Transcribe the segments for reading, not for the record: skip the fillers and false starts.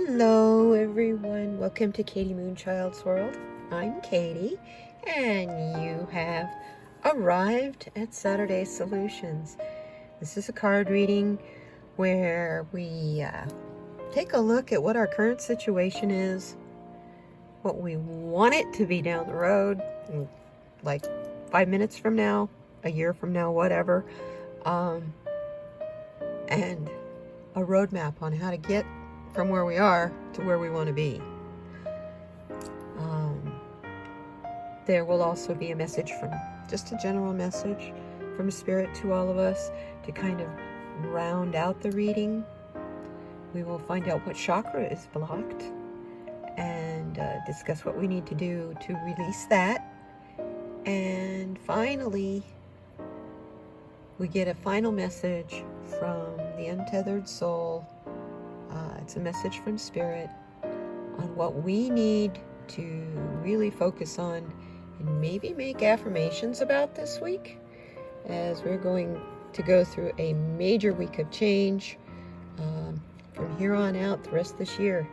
Hello everyone, welcome to kdmoonchild's world. I'm Katie and you have arrived at Saturday Solutions. This is a card reading where we take a look at what our current situation is, what we want it to be down the road, like 5 minutes from now, a year from now, whatever, and a roadmap on how to get from where we are to where we want to be. There will also be a message from, just a general message from Spirit to all of us to kind of round out the reading. We will find out what chakra is blocked and discuss what we need to do to release that. And finally, we get a final message from the untethered soul. It's a message from Spirit on what we need to really focus on and maybe make affirmations about this week, as we're going to go through a major week of change. From here on out, the rest of this year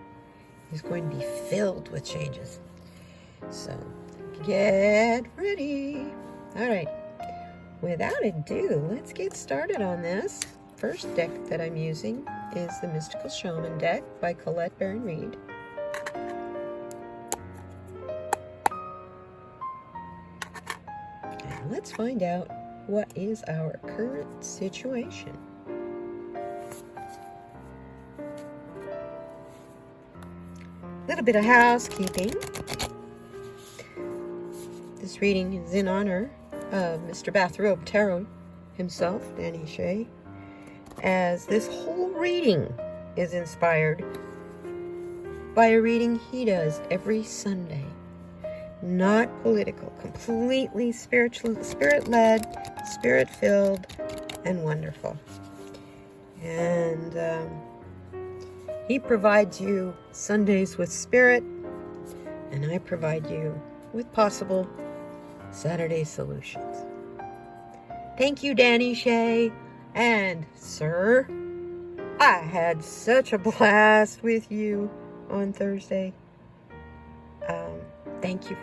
is going to be filled with changes. So get ready. All right, without ado, let's get started on this. First deck that I'm using is the Mystical Shaman deck by Colette Baron Reed. And let's find out what is our current situation. A little bit of housekeeping. This reading is in honor of Mr. Bathrobe Tarot himself, Danny Shea, as this whole reading is inspired by a reading he does every Sunday. Not political, completely spiritual, spirit-led, spirit-filled, and wonderful. And he provides you Sundays with Spirit, and I provide you with possible Saturday solutions. Thank you, Danny Shea. And, sir, I had such a blast with you on Thursday. Thank you.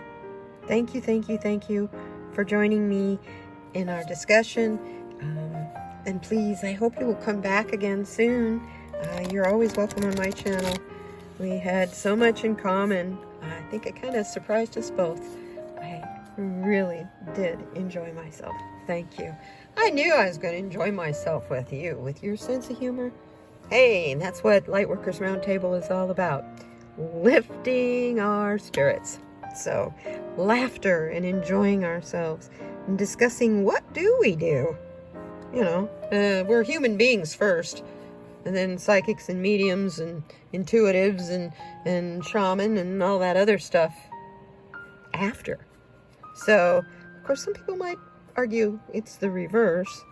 Thank you for joining me in our discussion. And please, I hope you will come back again soon. You're always welcome on my channel. We had so much in common. I think it kind of surprised us both. I really did enjoy myself. Thank you. I knew I was going to enjoy myself with you, with your sense of humor. Hey, and that's what Lightworkers Roundtable is all about. Lifting our spirits. So, laughter and enjoying ourselves and discussing what do we do. You know, we're human beings first, and then psychics and mediums and intuitives and shaman and all that other stuff after. So, of course, some people might argue it's the reverse,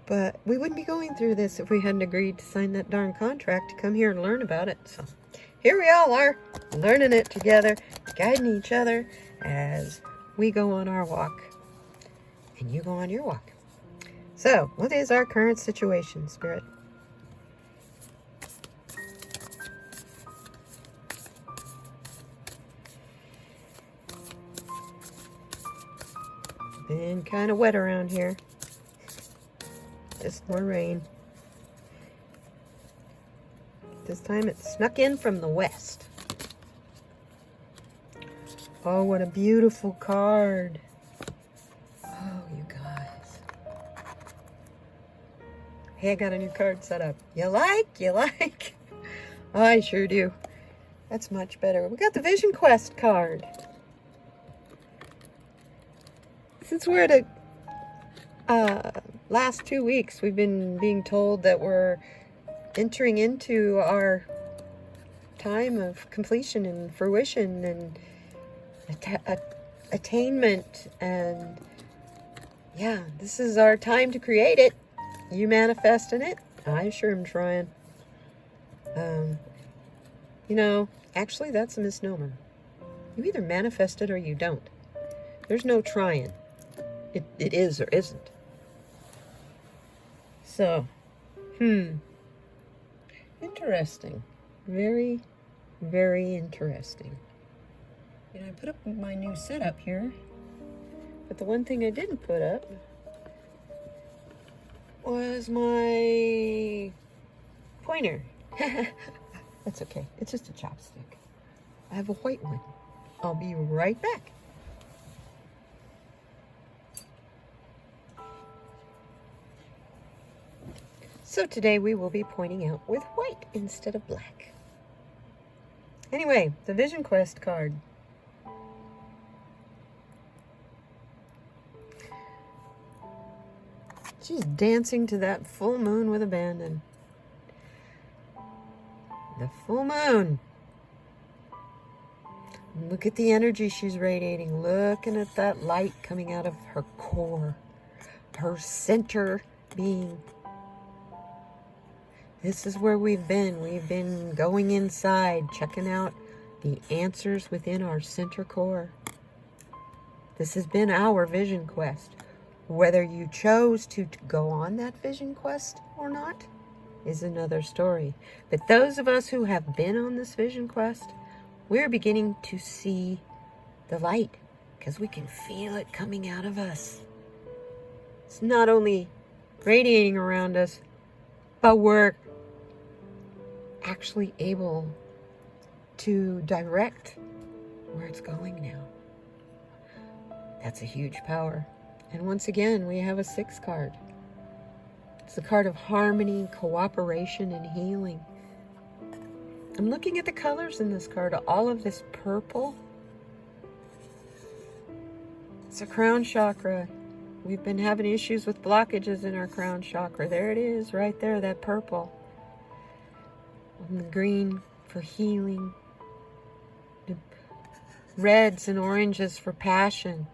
but we wouldn't be going through this if we hadn't agreed to sign that darn contract to come here and learn about it. So here we all are, learning it together, guiding each other as we go on our walk and you go on your walk. So what is our current situation, Spirit? Been kind of wet around here. Just more rain. This time it snuck in from the west. Oh, what a beautiful card. Oh, you guys. Hey, I got a new card set up. You like? I sure do. That's much better. We got the Vision Quest card. Since we're at last 2 weeks, we've been being told that we're entering into our time of completion and fruition and attainment, and yeah, this is our time to create it. You manifesting it? I sure am trying. You know, actually that's a misnomer. You either manifest it or you don't. There's no trying. It is or isn't. So, interesting. Very Very interesting. And I put up my new setup here, but the one thing I didn't put up was my pointer. That's okay. It's just a chopstick. I have a white one. I'll be right back. So today we will be pointing out with white instead of black. Anyway, the Vision Quest card. She's dancing to that full moon with abandon. The full moon. Look at the energy she's radiating. Looking at that light coming out of her core. Her center being. This is where we've been. We've been going inside, checking out the answers within our center core. This has been our vision quest. Whether you chose to go on that vision quest or not is another story. But those of us who have been on this vision quest, we're beginning to see the light because we can feel it coming out of us. It's not only radiating around us, but we're actually able to direct where it's going now. That's a huge power. And once again, we have a 6 card. It's the card of harmony, cooperation, and healing. I'm looking at the colors in this card. All of this purple. It's a crown chakra. We've been having issues with blockages in our crown chakra. There it is, right there, that purple. And the green for healing. The reds and oranges for passion.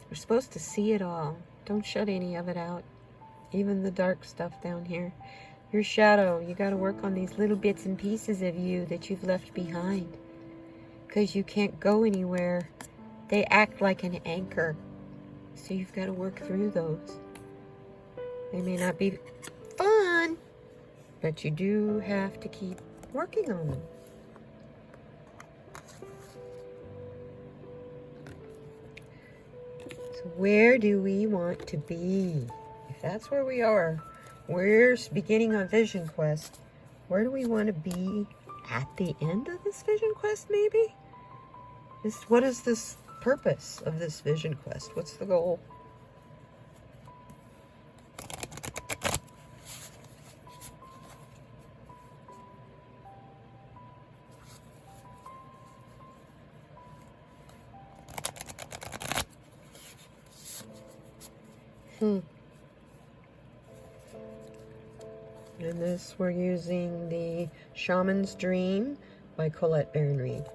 We're supposed to see it all. Don't shut any of it out. Even the dark stuff down here. Your shadow, you got to work on these little bits and pieces of you that you've left behind. Because you can't go anywhere. They act like an anchor. So you've got to work through those. They may not be fun, but you do have to keep working on them. So where do we want to be? If that's where we are, we're beginning a vision quest. Where do we want to be at the end of this vision quest, maybe? What is this purpose of this vision quest? What's the goal? And this, we're using the Shaman's Dream by Colette Baron-Reid.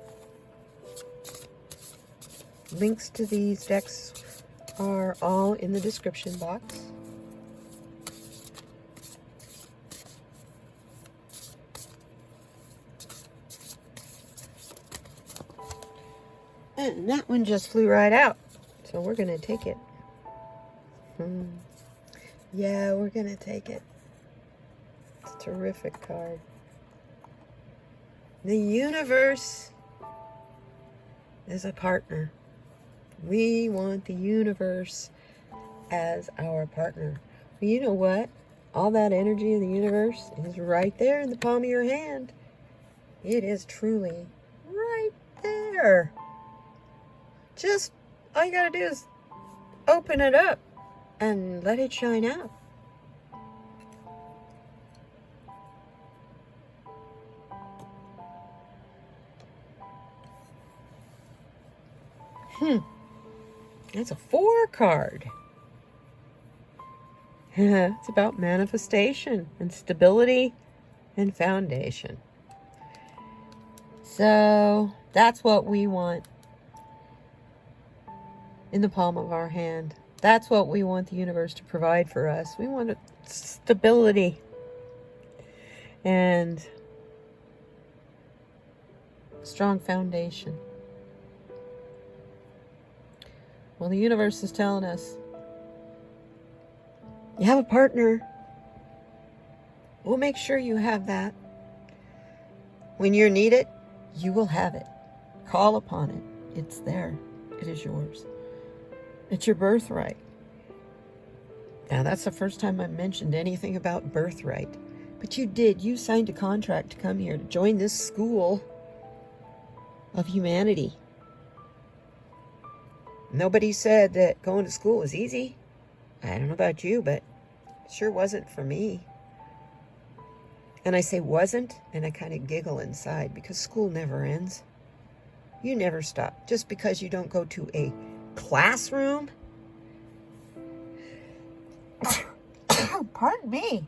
Links to these decks are all in the description box. And that one just flew right out. So we're going to take it. Yeah, we're going to take it. It's a terrific card. The universe is a partner. We want the universe as our partner. But you know what? All that energy of the universe is right there in the palm of your hand. It is truly right there. Just all you gotta do is open it up and let it shine out. That's a 4 card. It's about manifestation and stability and foundation. So that's what we want in the palm of our hand. That's what we want the universe to provide for us. We want stability and strong foundation. Well, the universe is telling us, you have a partner. We'll make sure you have that. When you need it, you will have it. Call upon it. It's there. It is yours. It's your birthright. Now, that's the first time I mentioned anything about birthright. But you did. You signed a contract to come here, to join this school of humanity. Nobody said that going to school was easy. I don't know about you, but it sure wasn't for me. And I say wasn't, and I kind of giggle inside, because school never ends. You never stop. Just because you don't go to a classroom. Pardon me.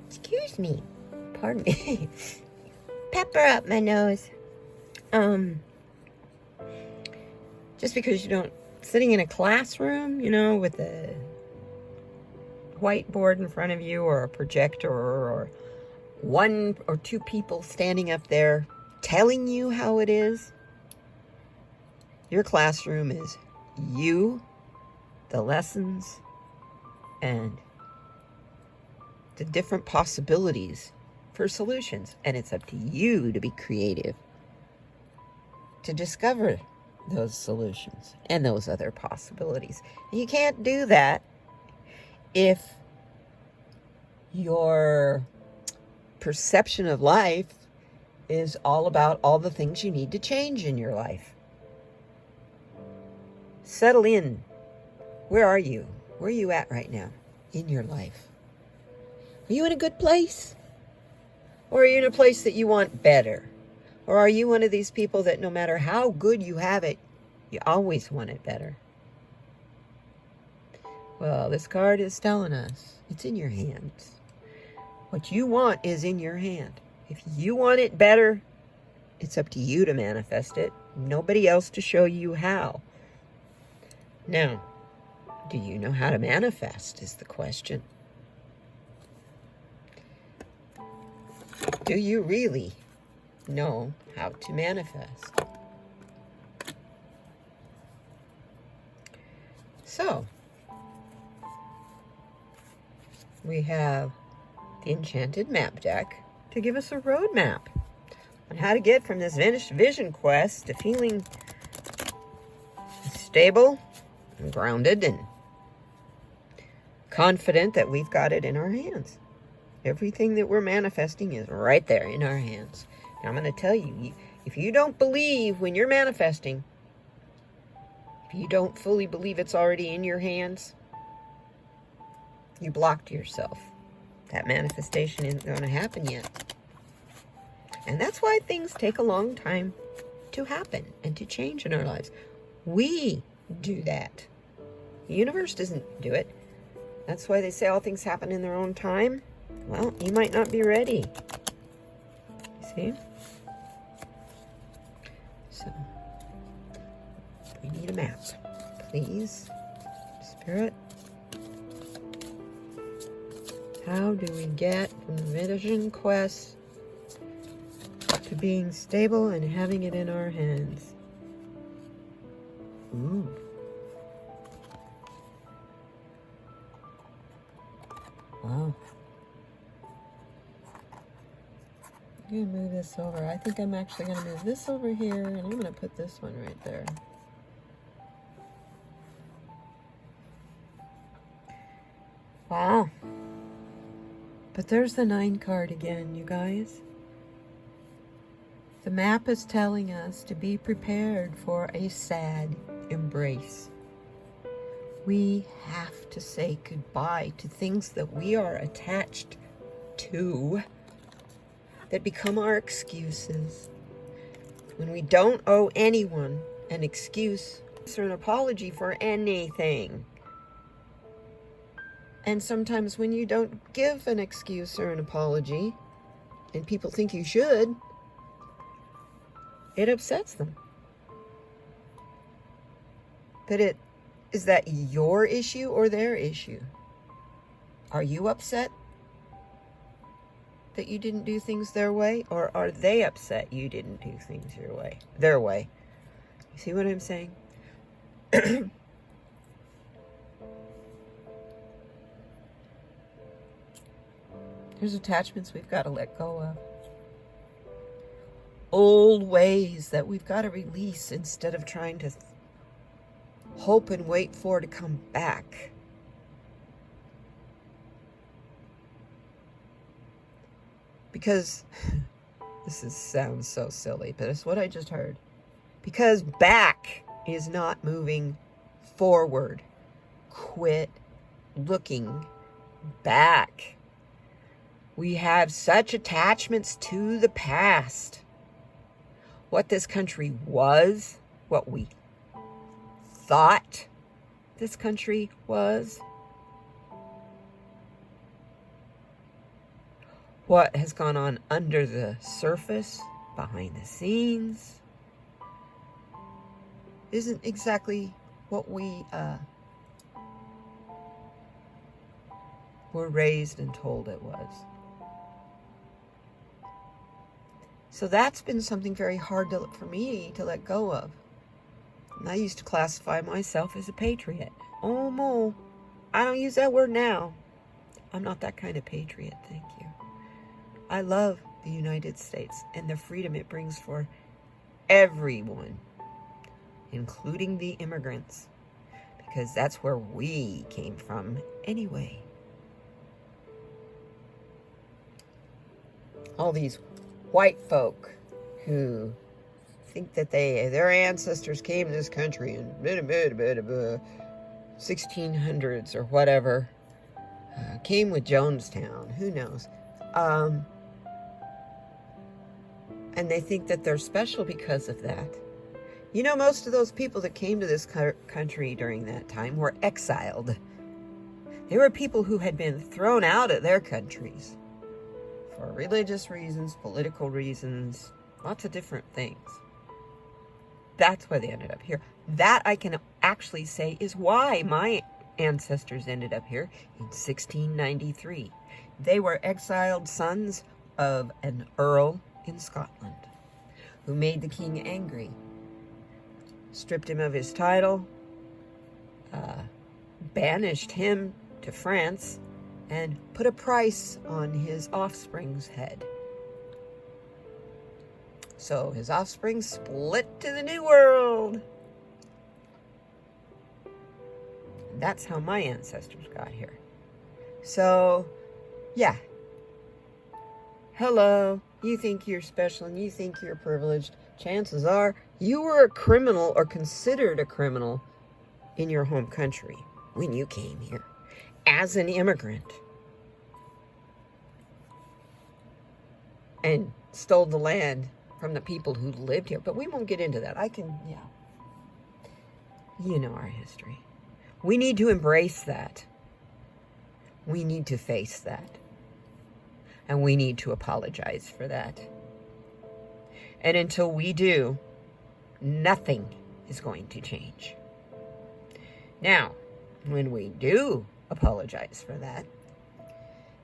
Excuse me. Pardon me. Pepper up my nose. Just because you don't, sitting in a classroom, you know, with a whiteboard in front of you, or a projector, or one or two people standing up there telling you how it is. Your classroom is you, the lessons, and the different possibilities for solutions. And it's up to you to be creative, to discover those solutions and those other possibilities. And you can't do that if your perception of life is all about all the things you need to change in your life. Settle in. Where are you? Where are you at right now in your life? Are you in a good place? Or are you in a place that you want better? Or are you one of these people that no matter how good you have it, you always want it better? Well, this card is telling us it's in your hands. What you want is in your hand. If you want it better, it's up to you to manifest it. Nobody else to show you how. Now, do you know how to manifest is the question. Do you really know how to manifest? So, we have the Enchanted Map deck to give us a roadmap on how to get from this vision quest to feeling stable and grounded and confident that we've got it in our hands. Everything that we're manifesting is right there in our hands. Now, I'm going to tell you, if you don't believe when you're manifesting, if you don't fully believe it's already in your hands, you blocked yourself. That manifestation isn't going to happen yet. And that's why things take a long time to happen and to change in our lives. We do that. The universe doesn't do it. That's why they say all things happen in their own time. Well, you might not be ready. See? So, we need a map. Please, Spirit. How do we get from the vision quest to being stable and having it in our hands? Ooh. Wow. I'm going to move this over. I think I'm actually going to move this over here, and I'm going to put this one right there. Wow. But there's the 9 card again, you guys. The map is telling us to be prepared for a sad embrace. We have to say goodbye to things that we are attached to, that become our excuses. When we don't owe anyone an excuse or an apology for anything. And sometimes when you don't give an excuse or an apology, and people think you should, it upsets them. But is that your issue or their issue? Are you upset that you didn't do things their way? Or are they upset you didn't do things their way? You see what I'm saying? There's attachments we've got to let go of. Old ways that we've got to release instead of trying to hope and wait for to come back. Because, sounds so silly, but it's what I just heard. Because back is not moving forward. Quit looking back. We have such attachments to the past. What this country was, what we thought this country was, what has gone on under the surface, behind the scenes, isn't exactly what we were raised and told it was. So that's been something very hard for me to let go of. And I used to classify myself as a patriot. Oh, no, I don't use that word now. I'm not that kind of patriot, thank you. I love the United States and the freedom it brings for everyone, including the immigrants, because that's where we came from anyway. All these white folk who think that their ancestors came to this country in 1600s or whatever, came with Jonestown, who knows, and they think that they're special because of that. You know, most of those people that came to this country during that time were exiled. They were people who had been thrown out of their countries for religious reasons, political reasons, lots of different things. That's why they ended up here. That I can actually say is why my ancestors ended up here in 1693. They were exiled sons of an earl in Scotland who made the king angry, stripped him of his title, banished him to France, and put a price on his offspring's head. So his offspring split to the New World. That's how my ancestors got here. So, yeah. Hello, you think you're special and you think you're privileged. Chances are you were a criminal or considered a criminal in your home country when you came here as an immigrant and stole the land from the people who lived here. But we won't get into that. You know our history. We need to embrace that. We need to face that. And we need to apologize for that. And until we do, nothing is going to change. Now, when we do apologize for that,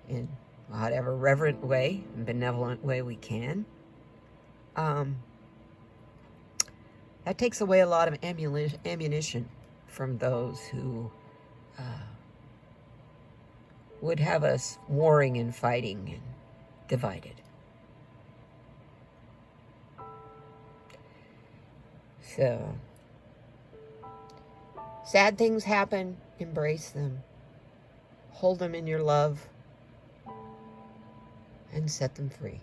in whatever reverent way, benevolent way we can, that takes away a lot of ammunition from those who would have us warring and fighting and divided. So, sad things happen, embrace them, hold them in your love, and set them free.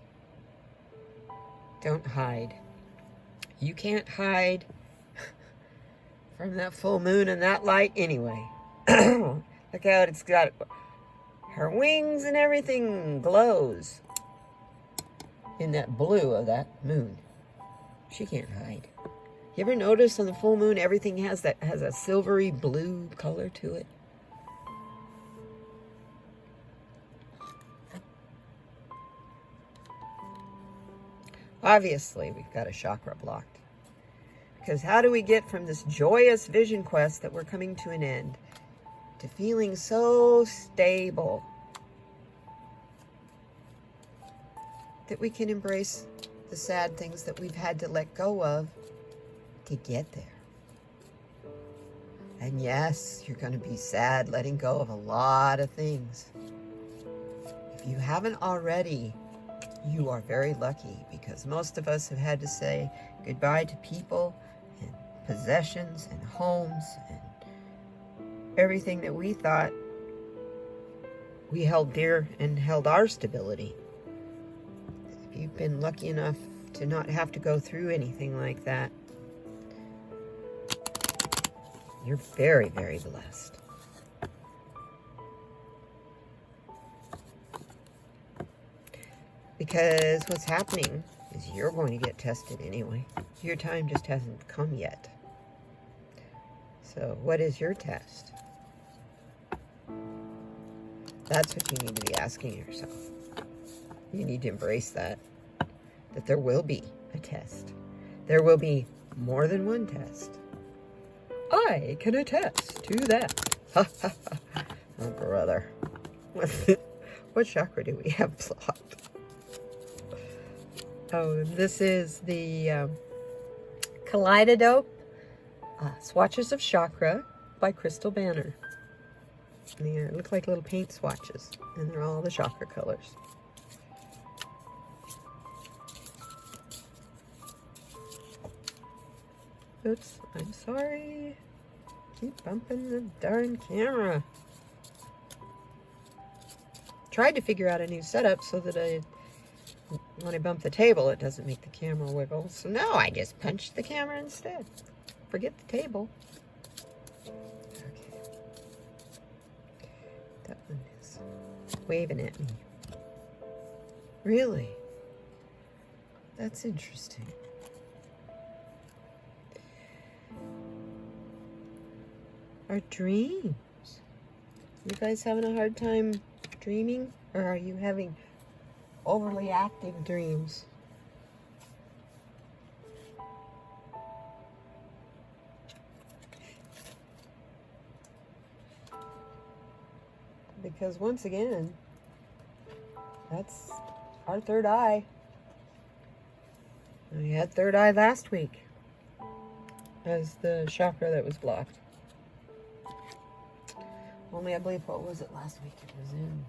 Don't hide. You can't hide from that full moon and that light anyway. Look how it's got her wings and everything glows in that blue of that moon. She can't hide. You ever notice on the full moon everything has a silvery blue color to it? Obviously, we've got a chakra blocked. Because how do we get from this joyous vision quest that we're coming to an end to feeling so stable that we can embrace the sad things that we've had to let go of to get there? And yes, you're going to be sad letting go of a lot of things. If If you haven't already, you are very lucky, because most of us have had to say goodbye to people and possessions and homes and everything that we thought we held dear and held our stability. If you've been lucky enough to not have to go through anything like that, you're very, very blessed. Because what's happening is you're going to get tested anyway. Your time just hasn't come yet. So what is your test? That's what you need to be asking yourself. You need to embrace that there will be a test. There will be more than one test. I can attest to that. Oh, brother. What chakra do we have blocked? Oh, this is the Kalidadope Swatches of Chakra by Crystal Banner. They look like little paint swatches, and they're all the chakra colors. Oops, I'm sorry. Keep bumping the darn camera. Tried to figure out a new setup so that when I bump the table, it doesn't make the camera wiggle. So now I just punch the camera instead. Forget the table. Okay. That one is waving at me. Really? That's interesting. Our dreams. You guys having a hard time dreaming? Or are you having overly active dreams? Because once again, that's our third eye. We had third eye last week as the chakra that was blocked. Only, I believe, what was it last week? It was in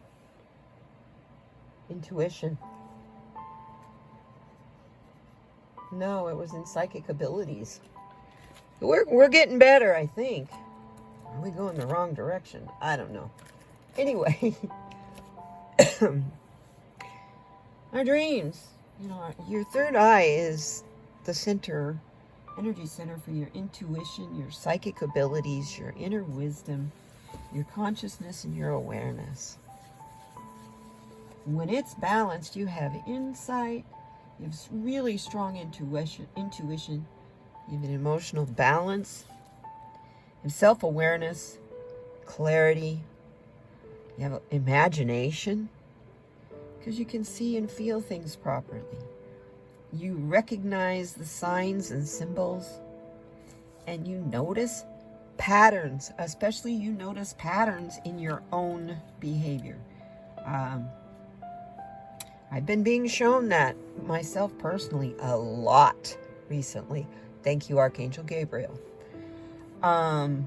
intuition. No, it was in psychic abilities. We're getting better, I think. Are we going the wrong direction? I don't know. Anyway, our dreams. You know, your third eye is the center, energy center for your intuition, your psychic abilities, your inner wisdom, your consciousness, and your awareness. When it's balanced, you have insight, you have really strong intuition, you have an emotional balance, you have self-awareness, clarity, you have imagination, because you can see and feel things properly. You recognize the signs and symbols, and you notice patterns, especially you notice patterns in your own behavior. I've been being shown that myself personally a lot recently. Thank you, Archangel Gabriel. Because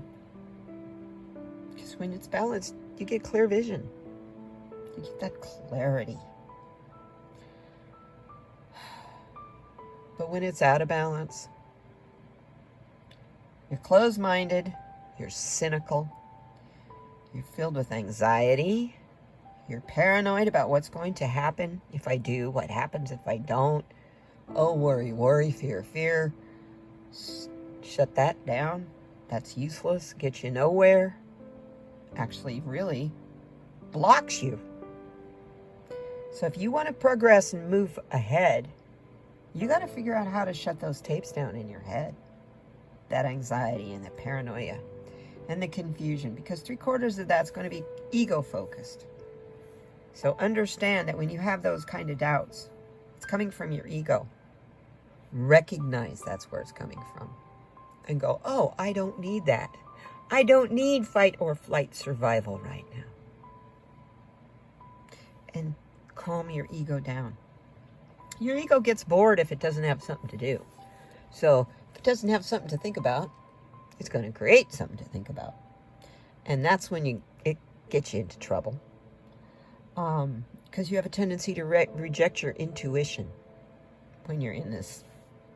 when it's balanced, you get clear vision. You get that clarity. But when it's out of balance, you're closed-minded, you're cynical, you're filled with anxiety, you're paranoid about what's going to happen if I do, what happens if I don't. Oh, worry, worry, fear, fear. Shut that down. That's useless, gets you nowhere. Actually, really blocks you. So if you want to progress and move ahead, you got to figure out how to shut those tapes down in your head. That anxiety and the paranoia and the confusion, because 3/4 of that's going to be ego focused. So understand that when you have those kind of doubts, it's coming from your ego. Recognize that's where it's coming from. And go, oh, I don't need that. I don't need fight or flight survival right now. And calm your ego down. Your ego gets bored if it doesn't have something to do. So if it doesn't have something to think about, it's going to create something to think about. And that's when it gets you into trouble. because you have a tendency to reject your intuition when you're in this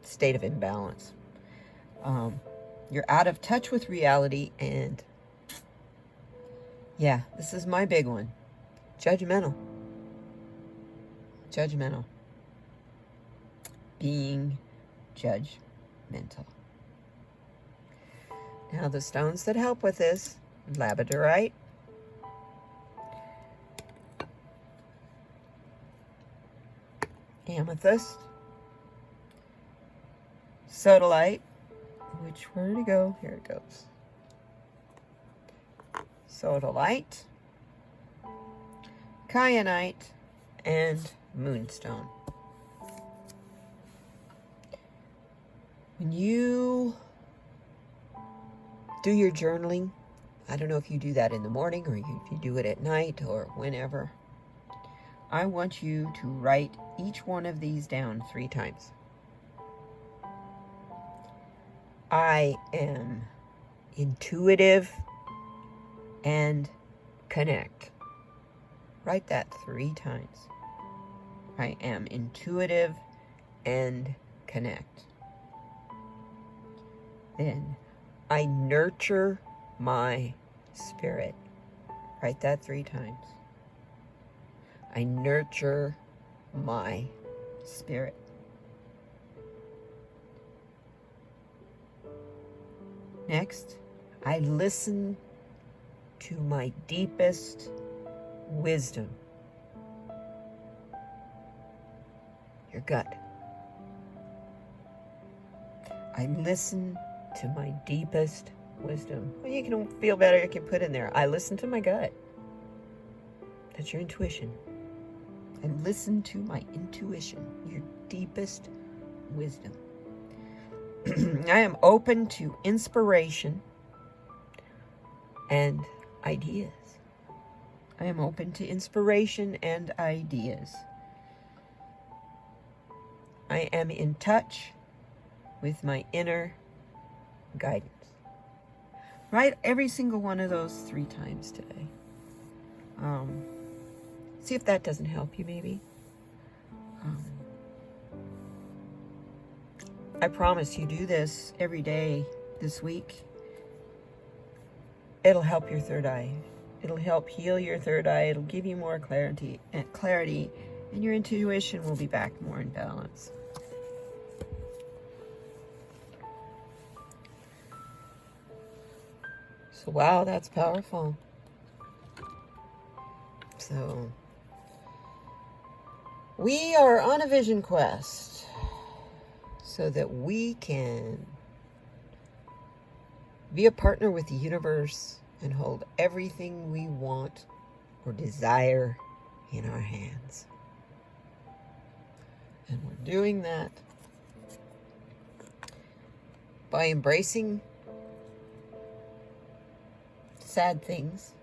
state of imbalance. You're out of touch with reality, and yeah, this is my big one. Judgmental. Being judgmental. Now the stones that help with this: labradorite, amethyst, sodalite, where'd it go? Here it goes. Sodalite, kyanite, and moonstone. When you do your journaling, I don't know if you do that in the morning or if you do it at night or whenever, I want you to write each one of these down 3 times. I am intuitive and connect. Write that 3 times. I am intuitive and connect. Then, I nurture my spirit. Write that 3 times. I nurture my spirit. Next, I listen to my deepest wisdom. Your gut. I listen to my deepest wisdom. Well, you can feel better, you can put in there, I listen to my gut. That's your intuition. I listen to my intuition, your deepest wisdom. I am open to inspiration and ideas. I am open to inspiration and ideas. I am in touch with my inner guidance. Write every single one of those 3 times today. See if that doesn't help you, maybe. I promise you, do this every day this week. It'll help your third eye. It'll help heal your third eye. It'll give you more clarity, and your intuition will be back more in balance. So, wow, that's powerful. So, we are on a vision quest so that we can be a partner with the universe and hold everything we want or desire in our hands. And we're doing that by embracing sad things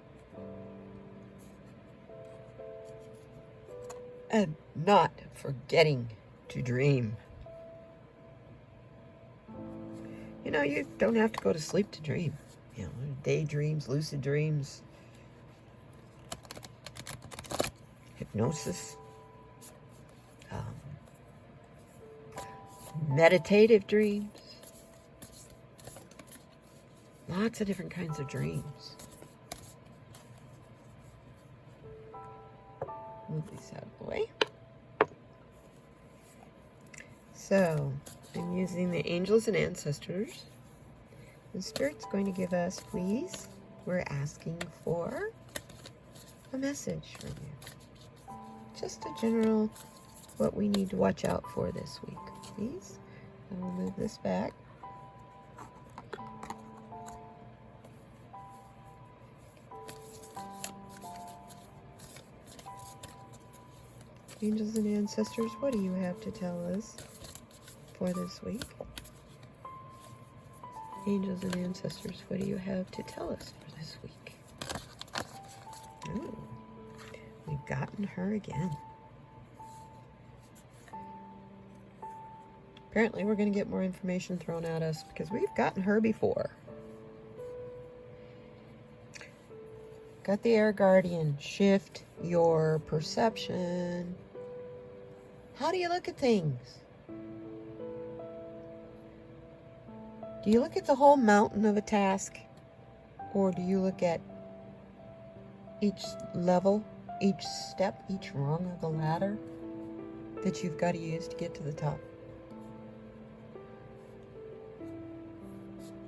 and not forgetting to dream. You know, you don't have to go to sleep to dream. You know, daydreams, lucid dreams, hypnosis, meditative dreams, lots of different kinds of dreams. Move these out of the way. So, I'm using the angels and ancestors. The Spirit's going to give us, please, we're asking for a message from you. Just a general, what we need to watch out for this week, please. I will move this back. Angels and ancestors, what do you have to tell us for this week? Angels and ancestors, what do you have to tell us for this week? Ooh, we've gotten her again. Apparently we're going to get more information thrown at us because we've gotten her before. Got the air guardian. Shift your perception. How do you look at things? Do you look at the whole mountain of a task? Or do you look at each level, each step, each rung of the ladder that you've got to use to get to the top?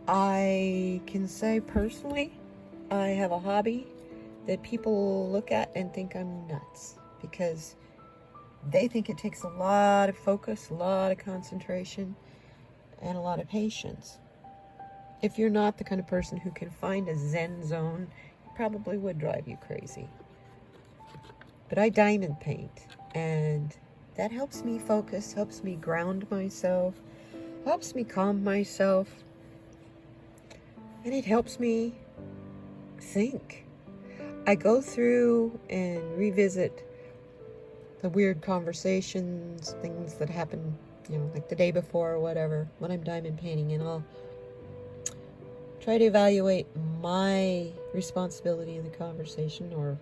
I can say personally, I have a hobby that people look at and think I'm nuts because they think it takes a lot of focus, a lot of concentration, and a lot of patience. If you're not the kind of person who can find a Zen zone, it probably would drive you crazy. But I diamond paint, and that helps me focus, helps me ground myself, helps me calm myself, and it helps me think. I go through and revisit the weird conversations, things that happen, like the day before or whatever, when I'm diamond painting, and I'll try to evaluate my responsibility in the conversation, or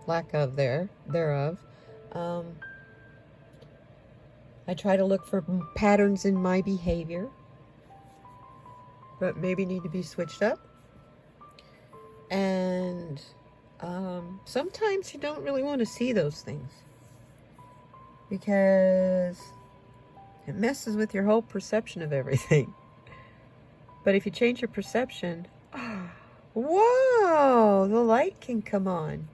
lack of thereof. I try to look for patterns in my behavior that maybe need to be switched up. And sometimes you don't really want to see those things because it messes with your whole perception of everything. But if you change your perception, whoa, the light can come on.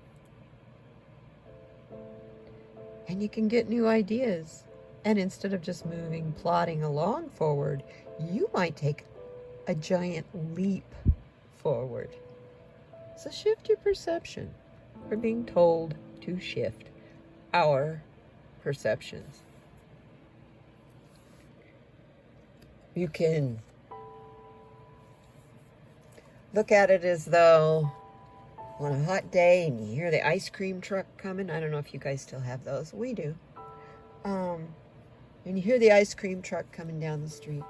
And you can get new ideas. And instead of just plodding along forward, you might take a giant leap forward. So shift your perception. We're being told to shift our perceptions. You can look at it as though on a hot day and you hear the ice cream truck coming. I don't know if you guys still have those. We do. And you hear the ice cream truck coming down the street.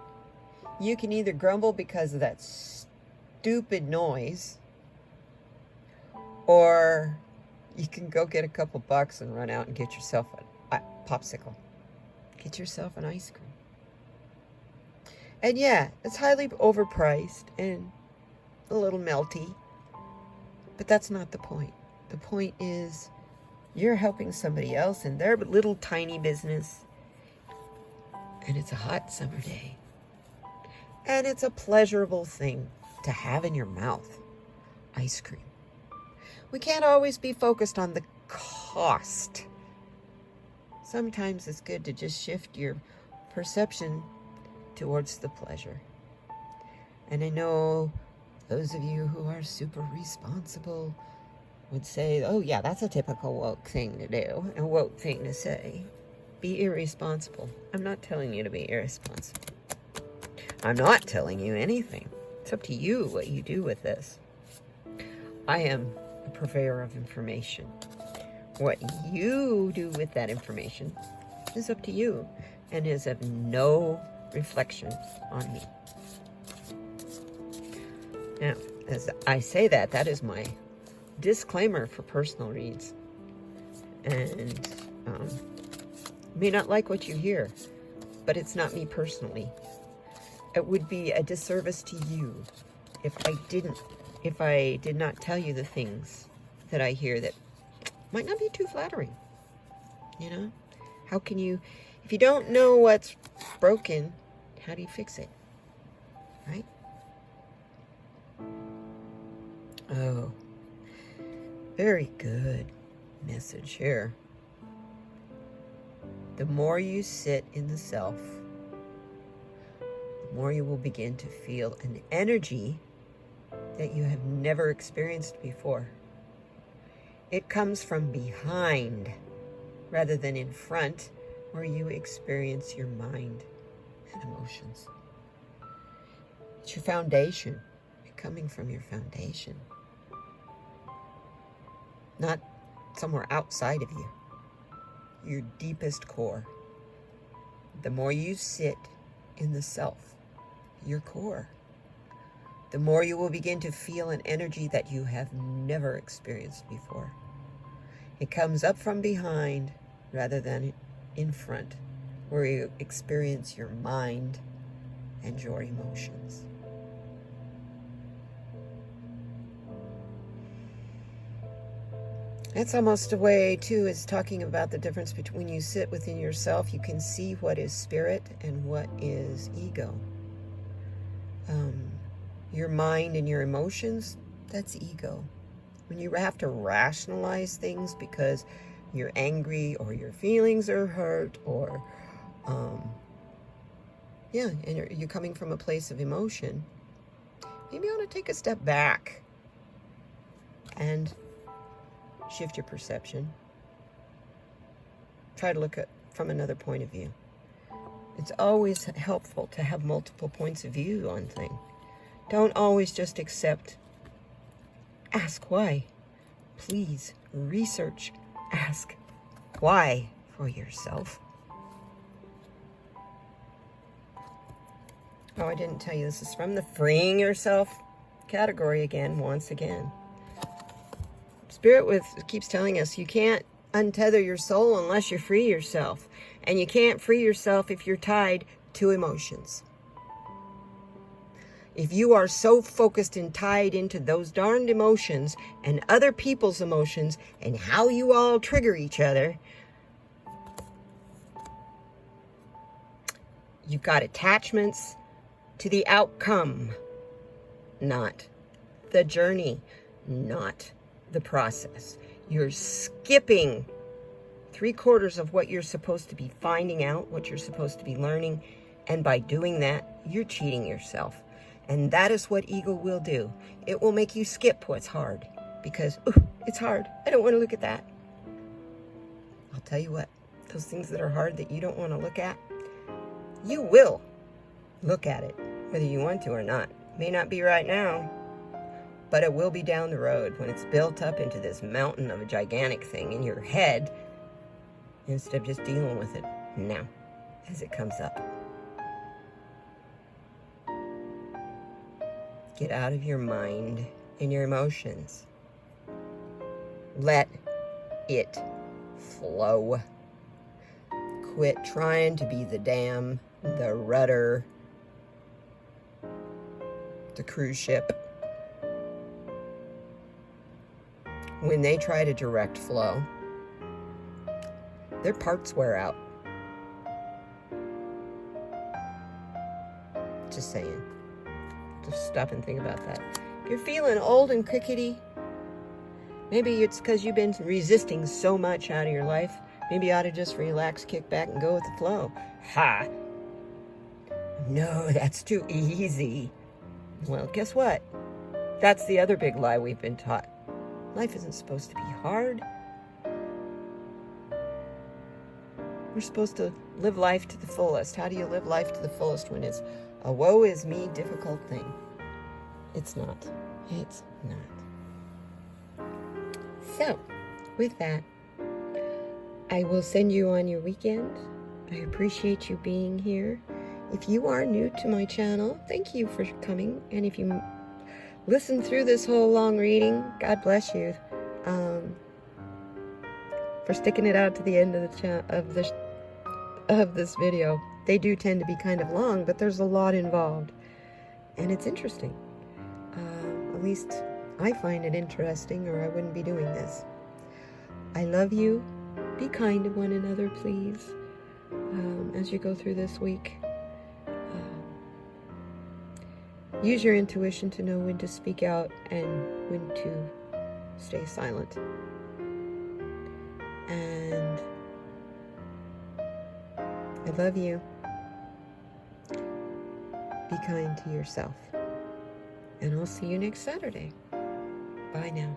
You can either grumble because of that stupid noise, or you can go get a couple bucks and run out and get yourself a popsicle. Get yourself an ice cream. And yeah, it's highly overpriced and a little melty, but that's not the point. The point is you're helping somebody else in their little tiny business, and it's a hot summer day, and it's a pleasurable thing to have in your mouth. Ice cream. We can't always be focused on the cost. Sometimes it's good to just shift your perception towards the pleasure. And I know those of you who are super responsible would say, oh yeah, that's a typical woke thing to do, a woke thing to say. Be irresponsible. I'm not telling you to be irresponsible. I'm not telling you anything. It's up to you what you do with this. I am a purveyor of information. What you do with that information is up to you and is of no reflection on me. Now, as I say that, that is my disclaimer for personal reads. And may not like what you hear, but it's not me personally. It would be a disservice to you if I did not tell you the things that I hear that might not be too flattering. How can you, if you don't know what's broken, how do you fix it? Right? Oh, very good message here. The more you sit in the self, the more you will begin to feel an energy that you have never experienced before. It comes from behind rather than in front, where you experience your mind and emotions. It's your foundation. It's coming from your foundation, not somewhere outside of you. Your deepest core. The more you sit in the self, your core, the more you will begin to feel an energy that you have never experienced before. It comes up from behind rather than in front, where you experience your mind and your emotions. That's almost a way, too, is talking about the difference between when you sit within yourself, you can see what is spirit and what is ego. Your mind and your emotions, that's ego. When you have to rationalize things because you're angry or your feelings are hurt or, and you're coming from a place of emotion, maybe you ought to take a step back and shift your perception. Try to look at from another point of view. It's always helpful to have multiple points of view on things. Don't always just accept. Ask why. Please research. Ask why for yourself. Oh, I didn't tell you, this is from the freeing yourself category again, once again. Spirit keeps telling us you can't untether your soul unless you free yourself. And you can't free yourself if you're tied to emotions. If you are so focused and tied into those darned emotions and other people's emotions and how you all trigger each other, you've got attachments to the outcome, not the journey, not the process. You're skipping 3/4 of what you're supposed to be finding out, what you're supposed to be learning, and by doing that, you're cheating yourself. And that is what ego will do. It will make you skip what's hard because, it's hard. I don't want to look at that. I'll tell you what, those things that are hard that you don't want to look at, you will look at it, whether you want to or not. May not be right now, but it will be down the road when it's built up into this mountain of a gigantic thing in your head, instead of just dealing with it now as it comes up. Get out of your mind and your emotions. Let it flow. Quit trying to be the dam, the rudder, the cruise ship. When they try to direct flow, their parts wear out. Just saying. Just stop and think about that. If you're feeling old and crickety, maybe it's because you've been resisting so much out of your life. Maybe you ought to just relax, kick back, and go with the flow. Ha! No, that's too easy. Well, guess what? That's the other big lie we've been taught. Life isn't supposed to be hard. We're supposed to live life to the fullest. How do you live life to the fullest when it's a woe is me difficult thing? It's not. It's not. So, with that, I will send you on your weekend. I appreciate you being here. If you are new to my channel, thank you for coming. And if you listen through this whole long reading, God bless you for sticking it out to the end of this video. They do tend to be kind of long, but there's a lot involved, and it's interesting. At least I find it interesting, or I wouldn't be doing this. I love you. Be kind to one another, please, as you go through this week. Use your intuition to know when to speak out and when to stay silent. And I love you. Be kind to yourself. And I'll see you next Saturday. Bye now.